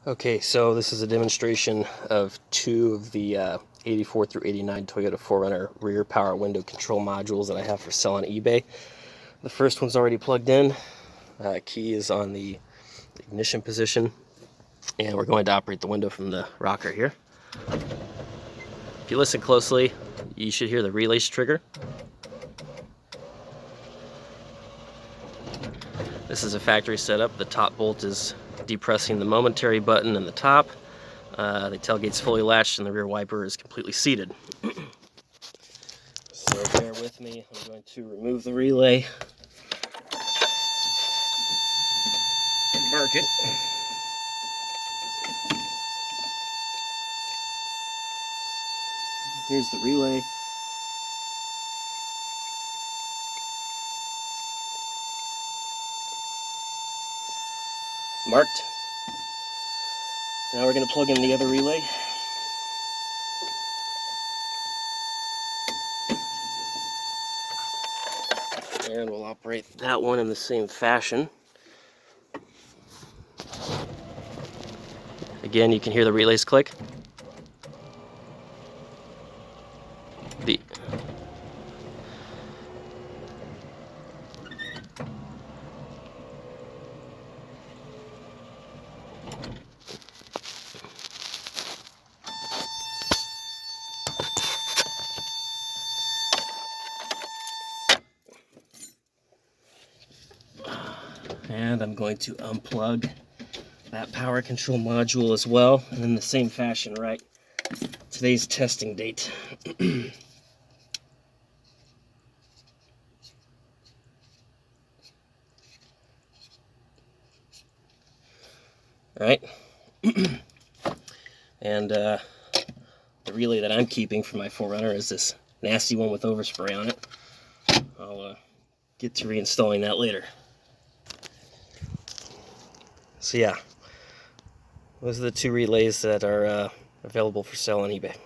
Okay, so this is a demonstration of two of the 84 through 89 Toyota 4Runner rear power window control modules that I have for sale on eBay. The first one's already plugged in. Key is on the ignition position, and we're going to operate the window from the rocker here. If you listen closely, you should hear the relays trigger. This is a factory setup. The top bolt is depressing the momentary button in the top. The tailgate's fully latched and the rear wiper is completely seated. So bear with me. I'm going to remove the relay. Mark it. Here's the relay. Marked. Now we're going to plug in the other relay. And we'll operate that one in the same fashion. Again, you can hear the relays click. And I'm going to unplug that power control module as well, and in the same fashion, right? Today's testing date. Right? And the relay that I'm keeping for my 4Runner is this nasty one with overspray on it. I'll get to reinstalling that later. So yeah, those are the two relays that are available for sale on eBay.